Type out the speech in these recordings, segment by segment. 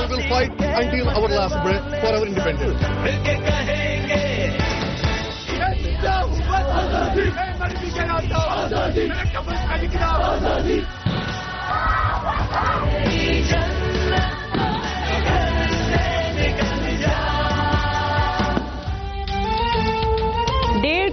We will fight until our last breath for our independence.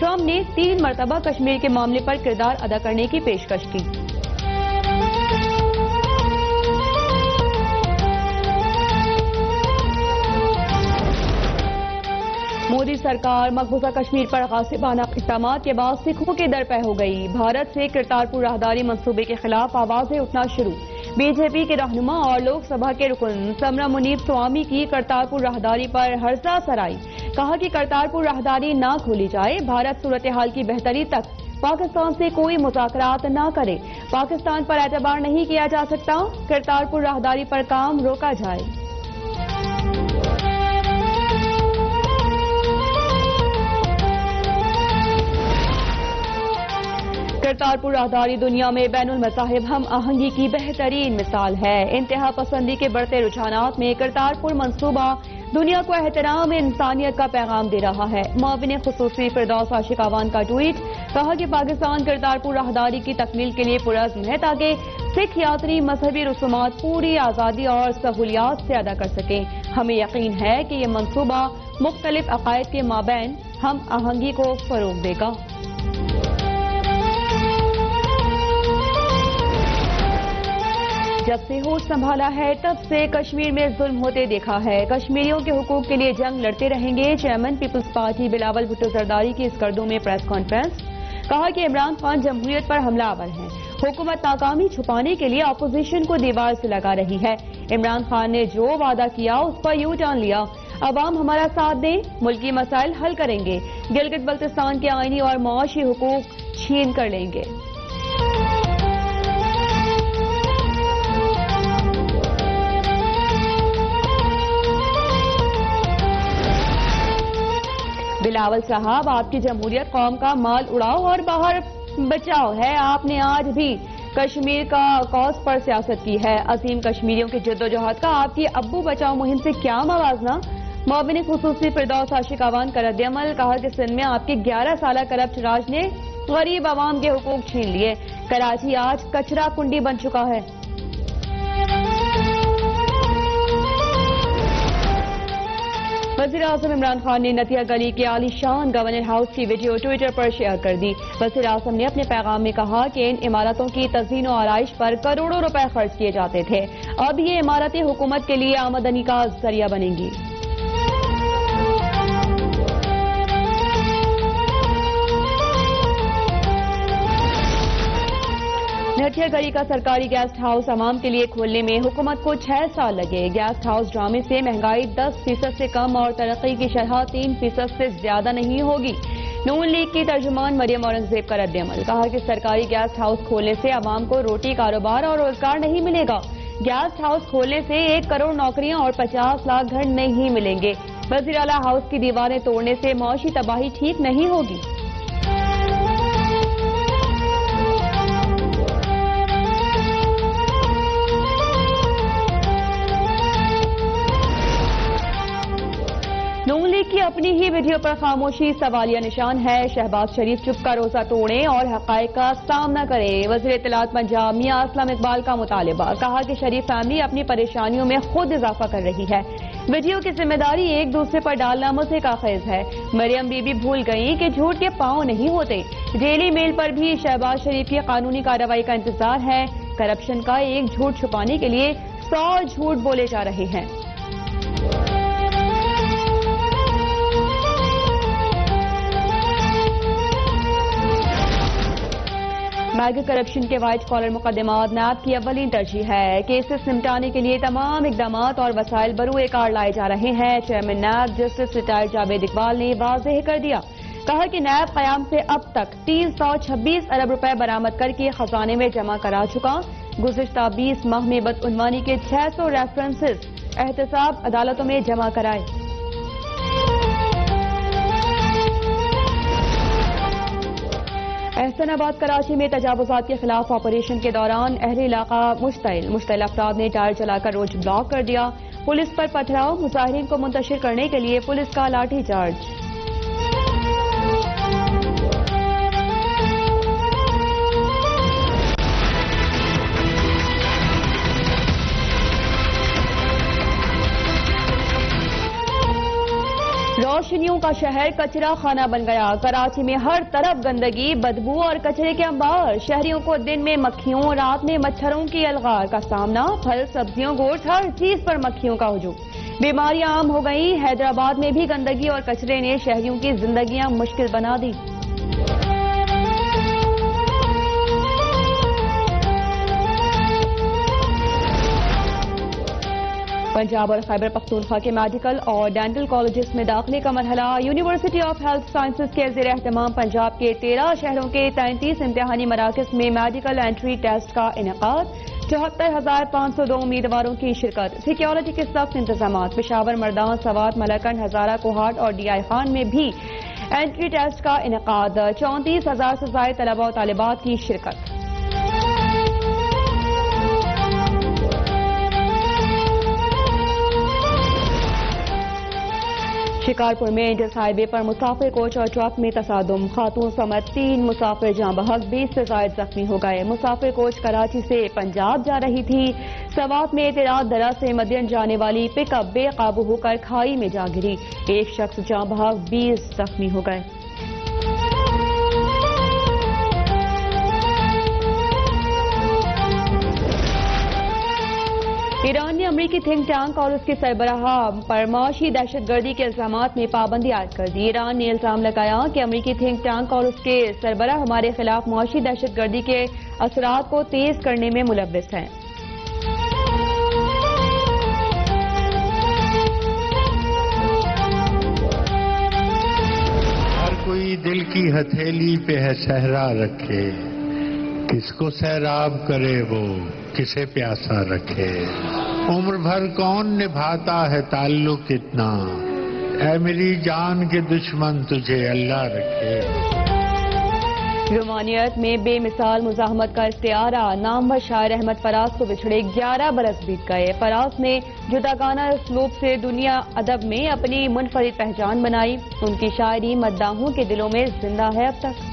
Trump نے 3 مرتبہ کشمیر کے معاملے پر کردار ادا کرنے کی پیشکش کی۔ مودی سرکار مقبوضہ کشمیر پر غاصبانہ اقدامات کے بعد سکھوں کے در پہ ہو گئی۔ بھارت سے کرتارپور راہداری منصوبے کے خلاف آوازیں اٹھنا شروع۔ بی جے پی کے رہنما اور لوک سبھا کے رکن سمرا منیب سوامی کی کرتارپور راہداری پر ہرزہ سرائی۔ کہا کہ کرتارپور راہداری نہ کھولی جائے، بھارت صورتحال کی بہتری تک پاکستان سے کوئی مذاکرات نہ کرے، پاکستان پر اعتبار نہیں کیا جا سکتا، کرتارپور راہداری پر کام روکا جائے۔ کرتارپور راہداری دنیا میں بین المذاہب ہم آہنگی کی بہترین مثال ہے۔ انتہا پسندی کے بڑھتے رجحانات میں کرتارپور منصوبہ دنیا کو احترام انسانیت کا پیغام دے رہا ہے۔ معاون خصوصی فردوس عاشق اعوان کا ٹویٹ، کہا کہ پاکستان کرتارپور راہداری کی تکمیل کے لیے پرعزم ہے تاکہ سکھ یاتری مذہبی رسومات پوری آزادی اور سہولیات سے ادا کر سکیں۔ ہمیں یقین ہے کہ یہ منصوبہ مختلف عقائد کے مابین ہم آہنگی کو فروغ دے گا۔ جب سے ہوش سنبھالا ہے تب سے کشمیر میں ظلم ہوتے دیکھا ہے، کشمیریوں کے حقوق کے لیے جنگ لڑتے رہیں گے۔ چیئرمین پیپلز پارٹی بلاول بھٹو زرداری کی اسکردو میں پریس کانفرنس، کہا کہ عمران خان جمہوریت پر حملہ آور ہیں، حکومت ناکامی چھپانے کے لیے اپوزیشن کو دیوار سے لگا رہی ہے۔ عمران خان نے جو وعدہ کیا اس پر یو ٹرن لیا، عوام ہمارا ساتھ دیں، ملکی مسائل حل کریں گے، گلگت بلتستان کے آئینی اور معاشی حقوق چھین کر لیں گے۔ بلاول صاحب، آپ کی جمہوریت قوم کا مال اڑاؤ اور باہر بچاؤ ہے، آپ نے آج بھی کشمیر کا کاز پر سیاست کی ہے۔ عظیم کشمیریوں کی جدوجہد کا آپ کی ابو بچاؤ مہم سے کیا موازنہ؟ معاون خصوصی فردوس عاشق اعوان کا رد عمل، کہا کہ سندھ میں آپ کے 11 سالہ کرپٹ راج نے غریب عوام کے حقوق چھین لیے، کراچی آج کچرا کنڈی بن چکا ہے۔ وزیر اعظم عمران خان نے نتیا گلی کے عالی شان گورنر ہاؤس کی ویڈیو ٹویٹر پر شیئر کر دی۔ وزیر اعظم نے اپنے پیغام میں کہا کہ ان عمارتوں کی تزئین و آرائش پر کروڑوں روپے خرچ کیے جاتے تھے، اب یہ عمارتیں حکومت کے لیے آمدنی کا ذریعہ بنیں گی۔ نتیا گلی کا سرکاری گیسٹ ہاؤس عوام کے لیے کھولنے میں حکومت کو 6 سال لگے۔ گیسٹ ہاؤس ڈرامے سے مہنگائی 10% سے کم اور ترقی کی شرح 3% سے زیادہ نہیں ہوگی۔ نون لیگ کی ترجمان مریم اورنگزیب کا رد عمل، کہا کہ سرکاری گیسٹ ہاؤس کھولنے سے عوام کو روٹی، کاروبار اور روزگار نہیں ملے گا۔ گیسٹ ہاؤس کھولنے سے 1 کروڑ نوکریاں اور 50 لاکھ گھر نہیں ملیں گے۔ وزیر اعلیٰ ہاؤس کی دیواریں توڑنے سے معاشی تباہی ٹھیک نہیں ہوگی۔ نون لیگ کی اپنی ہی ویڈیو پر خاموشی سوالیہ نشان ہے۔ شہباز شریف چپ کا روزہ توڑیں اور حقائق کا سامنا کریں، وزیر اطلاعات پنجاب میاں اسلم اقبال کا مطالبہ، کہا کہ شریف فیملی اپنی پریشانیوں میں خود اضافہ کر رہی ہے، ویڈیو کی ذمہ داری ایک دوسرے پر ڈالنا مضحک خیز ہے۔ مریم بی بی بھول گئیں کہ جھوٹ کے پاؤں نہیں ہوتے۔ ڈیلی میل پر بھی شہباز شریف کی قانونی کارروائی کا انتظار ہے۔ کرپشن کا ایک جھوٹ چھپانے کے لیے 100 جھوٹ بولے جا رہے ہیں۔ میگا کرپشن کے وائٹ کالر مقدمات نیب کی اولین ترجیح ہے۔ کیسز نمٹانے کے لیے تمام اقدامات اور وسائل بروئے کار لائے جا رہے ہیں۔ Chairman NAB justice retired Javed Iqbal نے واضح کر دیا، کہا کہ نیب قیام سے اب تک 326 ارب روپے برآمد کر کے خزانے میں جمع کرا چکا۔ گزشتہ 20 ماہ میں بدعنوانی کے 600 ریفرنسز احتساب عدالتوں میں جمع کرائے۔ احسن آباد کراچی میں تجاوزات کے خلاف آپریشن کے دوران اہل علاقہ مشتعل افراد نے ٹائر چلا کر روڈ بلاک کر دیا۔ پولیس پر پتھراؤ، مظاہرین کو منتشر کرنے کے لیے پولیس کا لاٹھی چارج۔ روشنیوں کا شہر کچرا خانہ بن گیا. کراچی میں ہر طرف گندگی، بدبو اور کچرے کے انبار. شہریوں کو دن میں مکھیوں، رات میں مچھروں کی الغار کا سامنا. پھل، سبزیوں، گوشت، ہر چیز پر مکھیوں کا ہجوم. بیماریاں عام ہو گئیں. حیدرآباد میں بھی گندگی اور کچرے نے شہریوں کی زندگیاں مشکل بنا دی. پنجاب اور خیبر پختونخوا کے میڈیکل اور ڈینٹل کالجز میں داخلے کا مرحلہ. یونیورسٹی آف ہیلتھ سائنسز کے زیر اہتمام پنجاب کے 13 شہروں کے 33 امتحانی مراکز میں میڈیکل انٹری ٹیسٹ کا انعقاد. 74,502 امیدواروں کی شرکت. سیکیورٹی کے سخت انتظامات. پشاور، مردان، سوات، ملکن، ہزارہ، کوہاٹ اور ڈی آئی خان میں بھی انٹری ٹیسٹ کا انعقاد. 34,000 سے زائد طلبہ و طالبات کی شرکت. شکارپور میں انڈس ہائی وے پر مسافر کوچ اور ٹرک میں تصادم. خاتون سمیت 3 مسافر جاں بحق، 20 سے زائد زخمی ہو گئے. مسافر کوچ کراچی سے پنجاب جا رہی تھی. سوات میں اعتراض درہ سے مدین جانے والی پک اپ بے قابو ہو کر کھائی میں جا گری. 1 شخص جاں بحق، 20 زخمی ہو گئے. ایران نے امریکی تھنک ٹینک اور اس کے سربراہ پر معاشی دہشت گردی کے الزامات میں پابندی عائد کر دی. ایران نے الزام لگایا کہ امریکی تھنک ٹینک اور اس کے سربراہ ہمارے خلاف معاشی دہشت گردی کے اثرات کو تیز کرنے میں ملوث ہیں. ہر کوئی دل کی ہتھیلی پہ ہے صحرا رکھے، کس کو سیراب کرے وہ کسے پیاسا رکھے. عمر بھر کون نبھاتا ہے تعلق اتنا، اے میری جان کے دشمن تجھے اللہ رکھے. رومانیت میں بے مثال مزاحمت کا استعارہ. نامور شاعر احمد فراز کو بچھڑے 11 برس بیت گئے. فراز نے جداگانہ اسلوب سے دنیا ادب میں اپنی منفرد پہچان بنائی. ان کی شاعری مداحوں کے دلوں میں زندہ ہے اب تک.